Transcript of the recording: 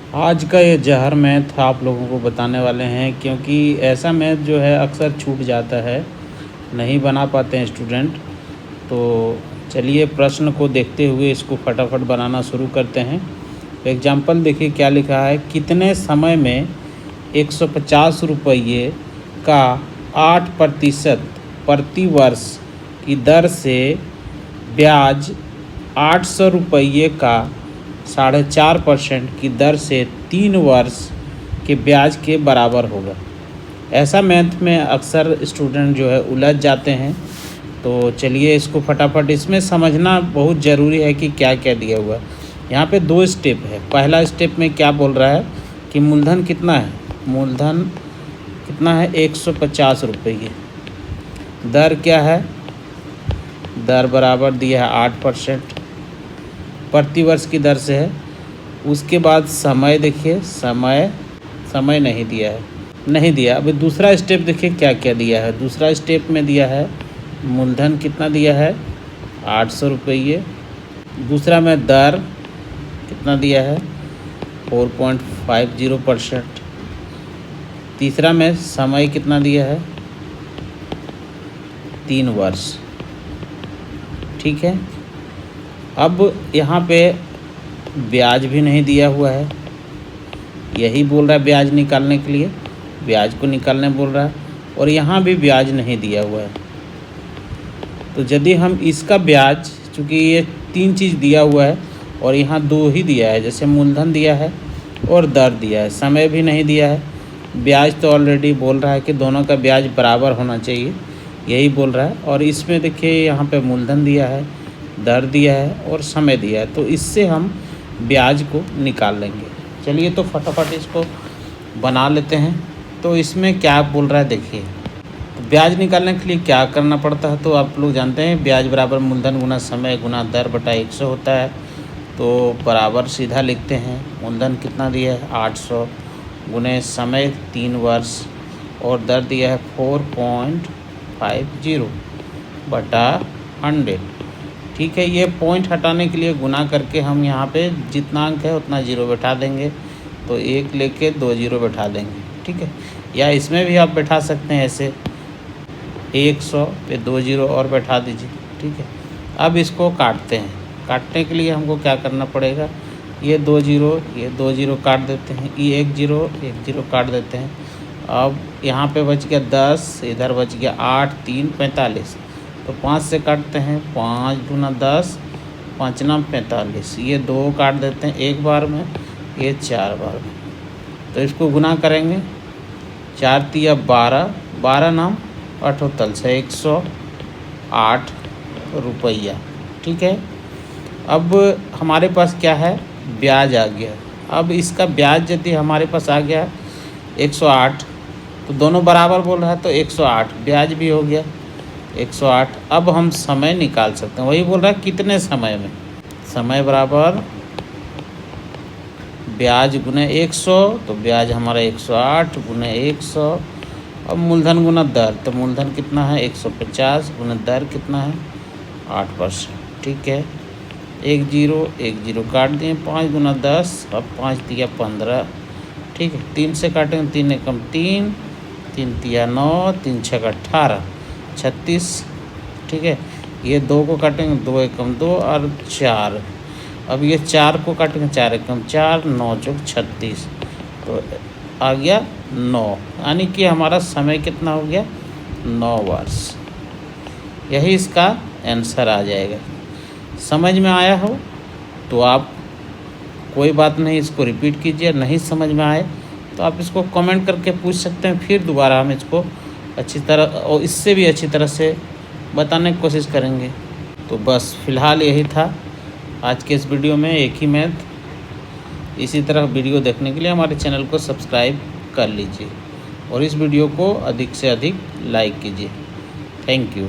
आज का ये जहर मैथ आप लोगों को बताने वाले हैं, क्योंकि ऐसा मैथ जो है अक्सर छूट जाता है, नहीं बना पाते हैं स्टूडेंट। तो चलिए प्रश्न को देखते हुए इसको फटाफट बनाना शुरू करते हैं। एग्जाम्पल देखिए क्या लिखा है। कितने समय में 150 रुपये का 8% प्रति वर्ष की दर से ब्याज 800 रुपये का 4.5% की दर से 3 वर्ष के ब्याज के बराबर होगा। ऐसा मैथ में अक्सर स्टूडेंट जो है उलझ जाते हैं। तो चलिए इसको फटाफट, इसमें समझना बहुत ज़रूरी है कि क्या क्या दिया हुआ है। यहाँ पे 2 स्टेप है। पहला स्टेप में क्या बोल रहा है कि मूलधन कितना है, मूलधन कितना है 150 रुपये। दर क्या है, दर बराबर दिया है 8%, प्रति वर्ष की दर से है। उसके बाद समय देखिए, समय नहीं दिया है, नहीं दिया। अभी दूसरा स्टेप देखिए क्या क्या दिया है। दूसरा स्टेप में दिया है मूलधन कितना दिया है 800 रुपये। दूसरा में दर कितना दिया है 4.50%। तीसरा में समय कितना दिया है 3 वर्ष। ठीक है। अब यहाँ पे ब्याज भी नहीं दिया हुआ है, यही बोल रहा है ब्याज निकालने के लिए, ब्याज को निकालने बोल रहा है। और यहाँ भी ब्याज नहीं दिया हुआ है। तो यदि हम इसका ब्याज, चूँकि ये 3 चीज़ दिया हुआ है और यहाँ 2 ही दिया है, जैसे मूलधन दिया है और दर दिया है, समय भी नहीं दिया है। ब्याज तो ऑलरेडी बोल रहा है कि दोनों का ब्याज बराबर होना चाहिए, यही बोल रहा है। और इसमें देखिए यहाँ पे मूलधन दिया है, दर दिया है और समय दिया है। तो इससे हम ब्याज को निकाल लेंगे। चलिए तो फटाफट इसको बना लेते हैं। तो इसमें क्या बोल रहा है देखिए। तो ब्याज निकालने के लिए क्या करना पड़ता है, तो आप लोग जानते हैं ब्याज बराबर मूलधन गुना समय गुना दर बटा 100 होता है। तो बराबर सीधा लिखते हैं। मूलधन कितना दिया है 800 गुने समय 3 वर्ष और दर दिया है 4.50 बटा 100। ठीक है। ये पॉइंट हटाने के लिए गुना करके हम यहाँ पे जितना अंक है उतना 0 बैठा देंगे। तो 1 लेके 2 0 बैठा देंगे। ठीक है। या इसमें भी आप बैठा सकते हैं ऐसे, 100 पे 2 0 और बैठा दीजिए। ठीक है। अब इसको काटते हैं। काटने के लिए हमको क्या करना पड़ेगा, ये 2 0 काट देते हैं, ये 1 0 काट देते हैं। अब यहाँ पे बच गया 10, इधर बच गया 8 3 45। तो 5 से काटते हैं, 5 दूना 10, 5 नाम 45। ये 2 काट देते हैं एक बार में, ये 4 बार में। तो इसको गुना करेंगे, 4 तिया 12, 12 नाम 78 से 108 रुपया। ठीक है। अब हमारे पास क्या है, ब्याज आ गया। अब इसका ब्याज यदि हमारे पास आ गया 108, तो दोनों बराबर बोल रहा है, तो 108 ब्याज भी हो गया 108। अब हम समय निकाल सकते हैं, वही बोल रहा है कितने समय में। समय बराबर ब्याज गुने 100, तो ब्याज हमारा 108 गुने 100। अब मूलधन गुना दर, तो मूलधन कितना है 150 गुना दर कितना है 8%। ठीक है। 1 0 काट दिए, 5 गुना 10, अब 5 तिया 15। ठीक है। 3 से काटेंगे, 3 एकम 3, 3 तिया 9, 3 छः 18, 36। ठीक है। ये 2 को काटेंगे, 2 एकम 2 और 4। अब ये 4 को काटेंगे, 4 एकम 4, 9 चौक 36। तो आ गया 9, यानी कि हमारा समय कितना हो गया 9 वर्ष। यही इसका आंसर आ जाएगा। समझ में आया हो तो आप कोई बात नहीं, इसको रिपीट कीजिए। नहीं समझ में आए तो आप इसको कमेंट करके पूछ सकते हैं, फिर दोबारा हम इसको अच्छी तरह और इससे भी अच्छी तरह से बताने की कोशिश करेंगे। तो बस फ़िलहाल यही था आज के इस वीडियो में, एक ही मैथ। इसी तरह वीडियो देखने के लिए हमारे चैनल को सब्सक्राइब कर लीजिए और इस वीडियो को अधिक से अधिक लाइक कीजिए। Thank you.